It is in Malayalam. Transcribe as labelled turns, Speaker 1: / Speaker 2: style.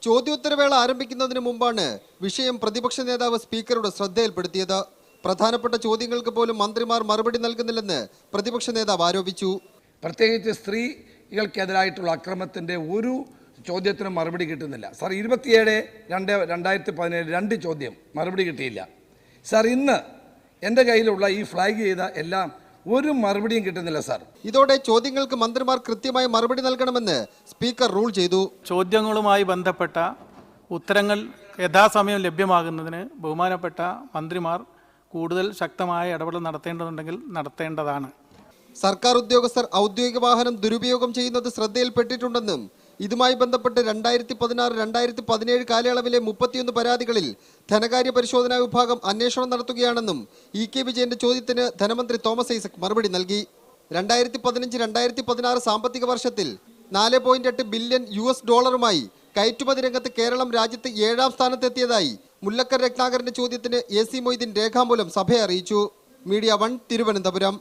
Speaker 1: ചോദ്യോത്തരവേള ആരംഭിക്കുന്നതിന് മുമ്പാണ് വിഷയം പ്രതിപക്ഷ നേതാവ് സ്പീക്കറുടെ ശ്രദ്ധയിൽപ്പെടുത്തിയത്. പ്രധാനപ്പെട്ട ചോദ്യങ്ങൾക്ക് പോലും മന്ത്രിമാർ മറുപടി നൽകുന്നില്ലെന്ന് പ്രതിപക്ഷ നേതാവ് ആരോപിച്ചു.
Speaker 2: പ്രത്യേകിച്ച് സ്ത്രീകൾക്കെതിരായിട്ടുള്ള അക്രമത്തിൻ്റെ ഒരു ചോദ്യത്തിനും മറുപടി കിട്ടുന്നില്ല. സാർ 27/2017 2 ചോദ്യം മറുപടി കിട്ടിയില്ല. സാർ ഇന്ന് എൻ്റെ കയ്യിലുള്ള ഈ ഫ്ലാഗ് ചെയ്ത എല്ലാം ഒരു മറുപടിയും കിട്ടുന്നില്ല സാർ.
Speaker 1: ഇതോടെ ചോദ്യങ്ങൾക്ക് മന്ത്രിമാർ കൃത്യമായി മറുപടി നൽകണമെന്ന് സ്പീക്കർ റൂൾ ചെയ്തു.
Speaker 3: ചോദ്യങ്ങളുമായി ബന്ധപ്പെട്ട ഉത്തരങ്ങൾ യഥാസമയം ലഭ്യമാകുന്നതിന് ബഹുമാനപ്പെട്ട മന്ത്രിമാർ കൂടുതൽ ശക്തമായ ഇടപെടൽ നടത്തേണ്ടതുണ്ടെങ്കിൽ നടത്തേണ്ടതാണ്.
Speaker 1: സർക്കാർ ഉദ്യോഗസ്ഥർ ഔദ്യോഗിക വാഹനം ദുരുപയോഗം ചെയ്യുന്നത് ശ്രദ്ധയിൽപ്പെട്ടിട്ടുണ്ടെന്നും ഇതുമായി ബന്ധപ്പെട്ട് 2016-2017 കാലയളവിലെ 31 പരാതികളിൽ ധനകാര്യ പരിശോധനാ വിഭാഗം അന്വേഷണം നടത്തുകയാണെന്നും EK വിജയന്റെ ചോദ്യത്തിന് ധനമന്ത്രി തോമസ് ഐസക് മറുപടി നൽകി. 2015-2016 സാമ്പത്തിക വർഷത്തിൽ $4.8 ബില്യൺ ഡോളറുമായി കയറ്റുമതി രംഗത്ത് കേരളം രാജ്യത്ത് 7ാം സ്ഥാനത്തെത്തിയതായി മുല്ലക്കർ രത്നാകരന്റെ ചോദ്യത്തിന് AC മൊയ്തീൻ രേഖാമൂലം സഭയെ അറിയിച്ചു. മീഡിയ 1 തിരുവനന്തപുരം.